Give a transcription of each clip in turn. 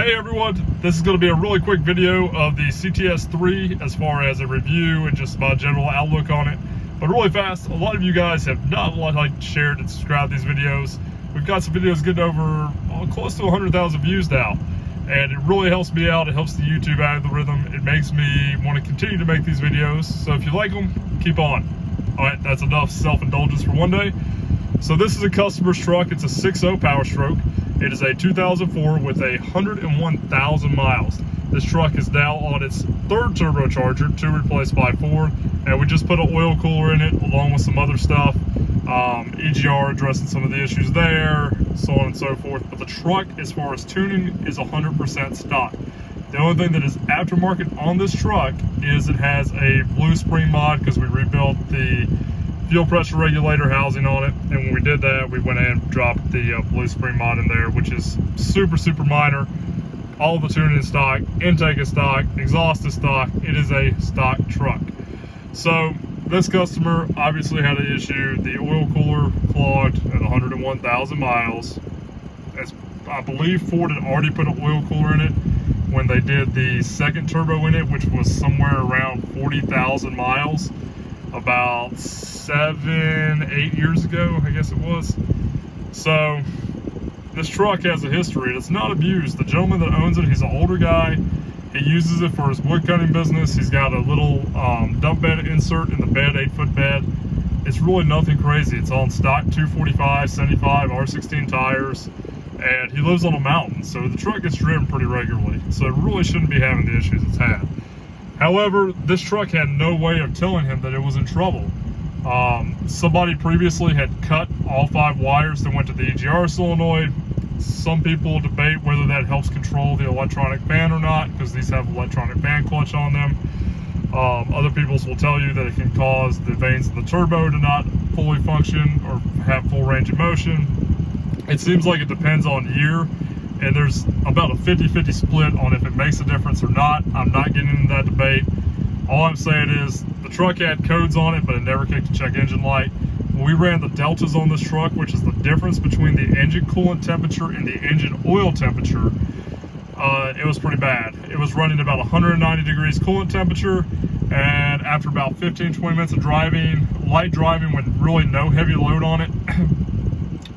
Hey everyone, this is going to be a really quick video of the CTS3 as far as a review and just my general outlook on it. But really fast, a lot of you guys have not liked, shared, and subscribed to these videos. We've got some videos getting over close to 100,000 views now. And it really helps me out. It helps the YouTube algorithm. It makes me want to continue to make these videos. So if you like them, keep on. All right, that's enough self-indulgence for one day. So this is a customer's truck. It's a 6.0 powerstroke. It is a 2004 with 101,000 miles. This truck is now on its third turbocharger, 2 replaced by 4, and we just put an oil cooler in it along with some other stuff. EGR addressing some of the issues there, so on and so forth. But the truck, as far as tuning, is 100% stock. The only thing that is aftermarket on this truck is it has a blue spring mod because we rebuilt the fuel pressure regulator housing on it, and when we did that, we went and dropped the blue spring mod in there, which is super minor. All of the tuning is stock, intake is stock, exhaust is stock. It is a stock truck. So this customer obviously had an issue. The oil cooler clogged at 101,000 miles. As I believe Ford had already put an oil cooler in it when they did the second turbo in it, which was somewhere around 40,000 miles. About 7-8 years ago, I guess it was. So this truck has a history. It's not abused. The gentleman that owns it, he's an older guy. He uses it for his wood cutting business. He's got a little dump bed insert in the bed, 8-foot bed. It's really nothing crazy. It's on stock 245, 75, R16 tires, and he lives on a mountain, so the truck gets driven pretty regularly. So it really shouldn't be having the issues it's had. However, this truck had no way of telling him that it was in trouble. Somebody previously had cut all 5 wires that went to the EGR solenoid. Some people debate whether that helps control the electronic fan or not, because these have electronic fan clutch on them. Other people will tell you that it can cause the vanes of the turbo to not fully function or have full range of motion. It seems like it depends on year. And there's about a 50-50 split on if it makes a difference or not. I'm not getting into that debate. All I'm saying is the truck had codes on it, but it never kicked a check engine light. When we ran the deltas on this truck, which is the difference between the engine coolant temperature and the engine oil temperature, it was pretty bad. It was running about 190 degrees coolant temperature, and after about 15-20 minutes of driving, light driving with really no heavy load on it,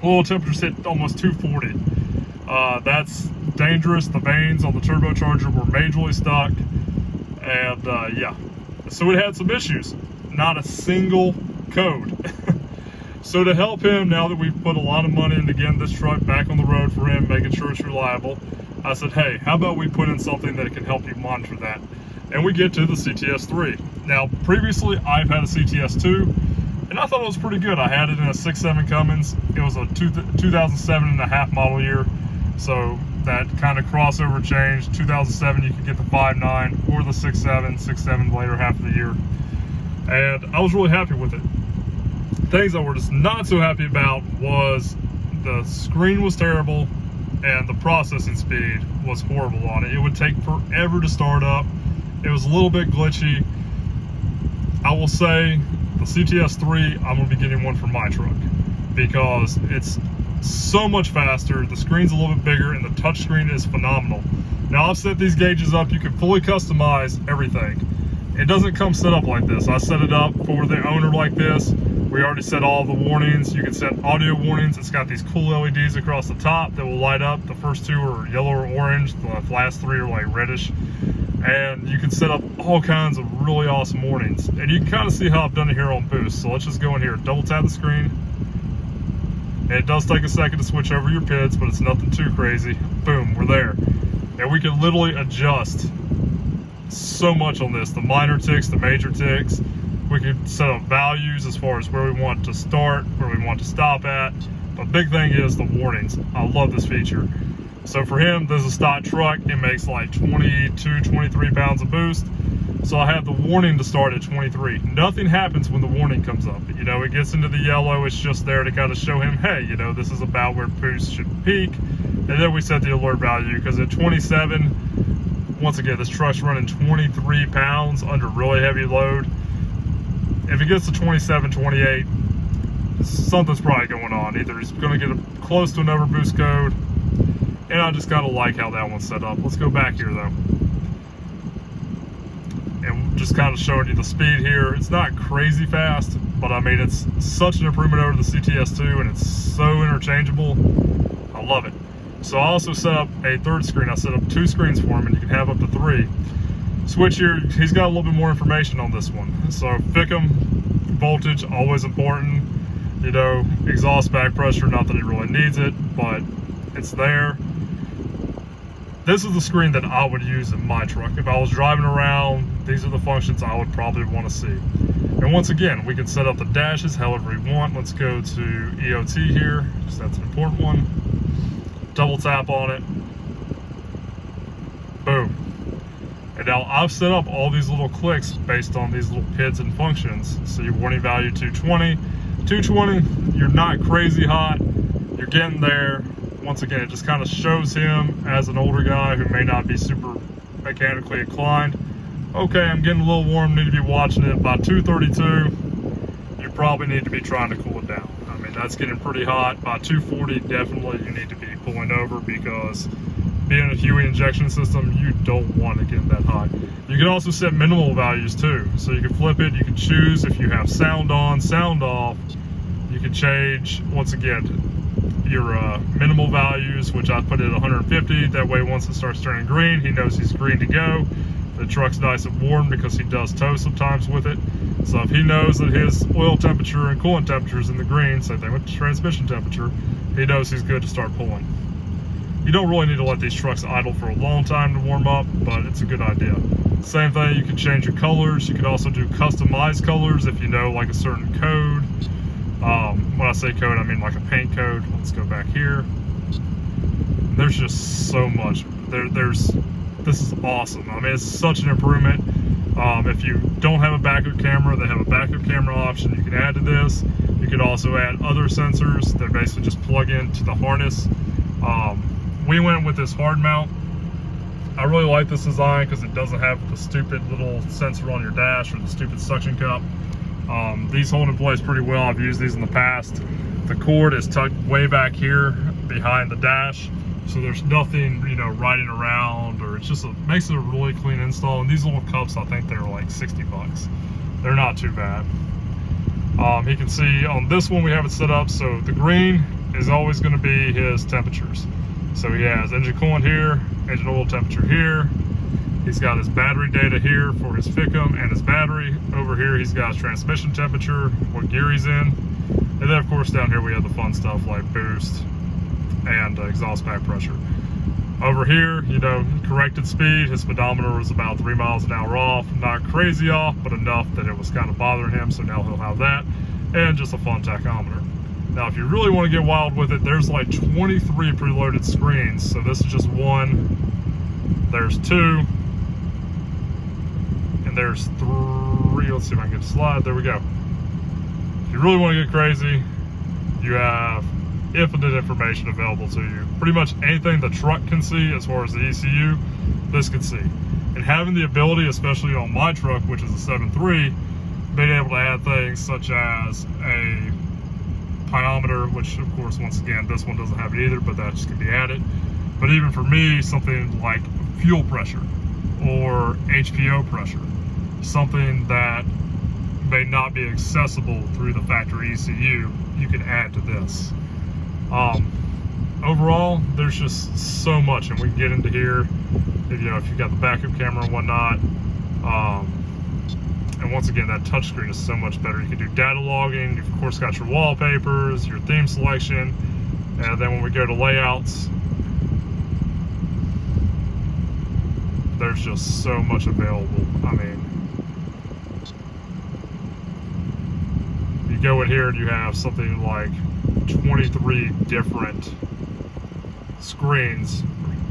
oil temperature hit almost 240. That's dangerous. The vanes on the turbocharger were majorly stuck, and yeah, so it had some issues. Not a single code. So to help him, now that we've put a lot of money into getting this truck back on the road for him, making sure it's reliable, I said, hey, how about we put in something that can help you monitor that? And we get to the CTS3. Now, previously I've had a CTS2, and I thought it was pretty good. I had it in a 6.7 Cummins. It was a 2007 and a half model year. So that kind of crossover changed. 2007, you could get the 5.9 or the 6.7 later half of the year. And I was really happy with it. Things I was not so happy about was the screen was terrible and the processing speed was horrible on it. It would take forever to start up. It was a little bit glitchy. I will say the CTS3, I'm going to be getting one for my truck because it's so much faster. The screen's a little bit bigger and the touch screen is phenomenal. Now I've set these gauges up. You can fully customize everything. It doesn't come set up like this. I set it up for the owner like this. We already set all the warnings. You can set audio warnings. It's got these cool LEDs across the top that will light up. The first 2 are yellow or orange. The last 3 are like reddish. And you can set up all kinds of really awesome warnings. And you can kind of see how I've done it here on Boost. So let's just go in here, double tap the screen. It does take a second to switch over your PIDs, but it's nothing too crazy. Boom, we're there. And we can literally adjust so much on this. The minor ticks, the major ticks. We can set up values as far as where we want to start, where we want to stop at. But big thing is the warnings. I love this feature. So for him, this is a stock truck. It makes like 22, 23 pounds of boost. So I have the warning to start at 23. Nothing happens when the warning comes up. You know, it gets into the yellow. It's just there to kind of show him, hey, you know, this is about where boost should peak. And then we set the alert value because at 27, once again, this truck's running 23 pounds under really heavy load. If it gets to 27, 28, something's probably going on. Either he's going to get close to an overboost code, and I just kind of like how that one's set up. Let's go back here though. And just kind of showing you the speed here. It's not crazy fast, but I mean, it's such an improvement over the CTS2, and it's so interchangeable. I love it. So I also set up a third screen. I set up 2 screens for him, and you can have up to 3. Switch here, he's got a little bit more information on this one. So FICM, voltage, always important. You know, exhaust back pressure, not that he really needs it, but it's there. This is the screen that I would use in my truck. If I was driving around, these are the functions I would probably want to see. And once again, we can set up the dashes however we want. Let's go to EOT here, because that's an important one. Double tap on it. Boom. And now I've set up all these little clicks based on these little PIDs and functions. So your warning value 220. 220, you're not crazy hot. You're getting there. Once again, it just kind of shows him as an older guy who may not be super mechanically inclined. Okay, I'm getting a little warm, need to be watching it. By 232, you probably need to be trying to cool it down. I mean, that's getting pretty hot. By 240, definitely you need to be pulling over, because being a Huey injection system, you don't want to get that hot. You can also set minimal values too. So you can flip it, you can choose if you have sound on, sound off. You can change, once again, your minimal values, which I put it at 150. That way, once it starts turning green, he knows he's green to go. The truck's nice and warm, because he does tow sometimes with it. So if he knows that his oil temperature and coolant temperature is in the green, same thing with the transmission temperature, he knows he's good to start pulling. You don't really need to let these trucks idle for a long time to warm up, but it's a good idea. Same thing, you can change your colors. You can also do customized colors if you know like a certain code. When I say code, I mean like a paint code. Let's go back here. There's just so much. This is awesome. I mean, it's such an improvement. If you don't have a backup camera, they have a backup camera option you can add to this. You could also add other sensors that basically just plug into the harness. We went with this hard mount. I really like this design because it doesn't have the stupid little sensor on your dash or the stupid suction cup. These hold in place pretty well. I've used these in the past. The cord is tucked way back here behind the dash, so there's nothing, you know, riding around, or it's just makes it a really clean install. And these little cups, I think they're like 60 bucks. They're not too bad. You can see on this one we have it set up so the green is always going to be his temperatures. So he has engine coolant here, engine oil temperature here. He's got his battery data here for his FICM and his battery. Over here he's got his transmission temperature, what gear he's in. And then of course down here we have the fun stuff like boost and exhaust back pressure. Over here, you know, corrected speed. His speedometer was about 3 miles an hour off. Not crazy off, but enough that it was kind of bothering him, so now he'll have that. And just a fun tachometer. Now, if you really want to get wild with it, there's like 23 preloaded screens. So this is just one. There's 2. And there's 3. Let's see if I can get a slide. There we go. If you really want to get crazy, you have infinite information available to you. Pretty much anything the truck can see as far as the ECU, this can see. And having the ability, especially on my truck, which is a 7.3, being able to add things such as a pyometer, which of course, once again, this one doesn't have it either, but that just can be added. But even for me, something like fuel pressure or HPO pressure, something that may not be accessible through the factory ECU, you can add to this. Overall, there's just so much, and we can get into here if you've got the backup camera and whatnot. And once again, that touchscreen is so much better. You can do data logging. You've of course got your wallpapers, your theme selection, and then when we go to layouts, there's just so much available. I mean, you go in here and you have something like 23 different screens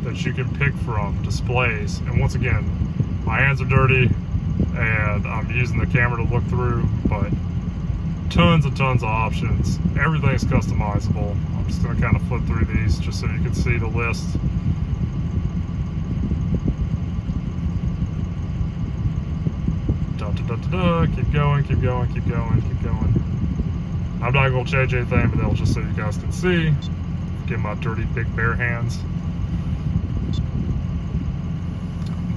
that you can pick from, displays. And once again, my hands are dirty and I'm using the camera to look through, but tons and tons of options. Everything's customizable. I'm just going to kind of flip through these just so you can see the list. Keep going, keep going, keep going, keep going. I'm not going to change anything, but that'll just so you guys can see. Get my dirty big bare hands.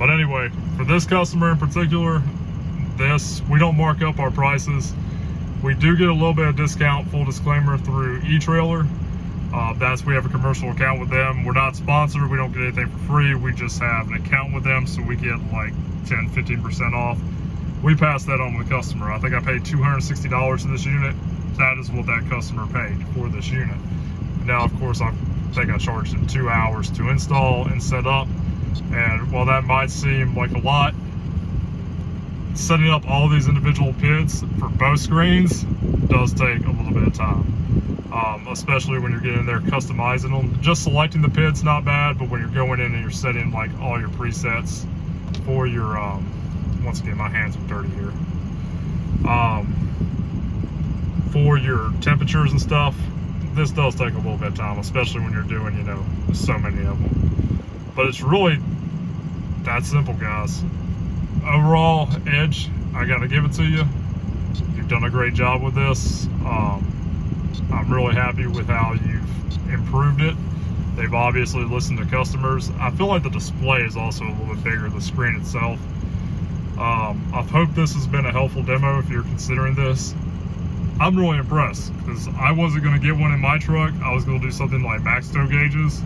But anyway, for this customer in particular, we don't mark up our prices. We do get a little bit of discount, full disclaimer, through eTrailer. We have a commercial account with them. We're not sponsored, we don't get anything for free. We just have an account with them, so we get like 10-15% off. We pass that on to the customer. I think I paid $260 for this unit. That is what that customer paid for this unit. Now, of course, I think I charged him 2 hours to install and set up. And while that might seem like a lot, setting up all these individual PIDs for both screens does take a little bit of time. Especially when you're getting there customizing them. Just selecting the PID's not bad, but when you're going in and you're setting like all your presets for your, once again, my hands are dirty here, for your temperatures and stuff, this does take a little bit of time, especially when you're doing, you know, so many of them. But it's really that simple, guys. Overall, Edge, I gotta give it to you. You've done a great job with this. I'm really happy with how you've improved it. They've obviously listened to customers. I feel like the display is also a little bit bigger, the screen itself. I hope this has been a helpful demo if you're considering this. I'm really impressed because I wasn't going to get one in my truck. I was going to do something like max tow gauges.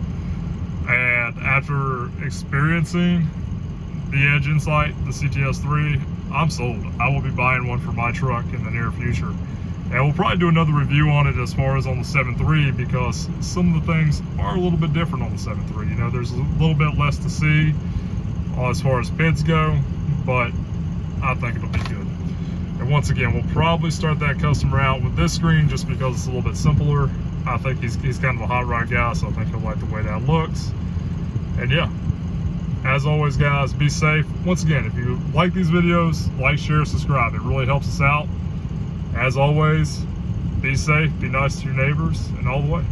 And after experiencing the Edge Insight, the CTS3, I'm sold. I will be buying one for my truck in the near future. And we'll probably do another review on it as far as on the 7.3, because some of the things are a little bit different on the 7.3. You know, there's a little bit less to see as far as PIDs go, but I think it'll be good. And once again, we'll probably start that customer out with this screen just because it's a little bit simpler. I think he's kind of a hot rod guy, so I think he'll like the way that looks. And yeah, as always, guys, be safe. Once again, if you like these videos, like, share, subscribe. It really helps us out. As always, be safe, be nice to your neighbors, and all the way.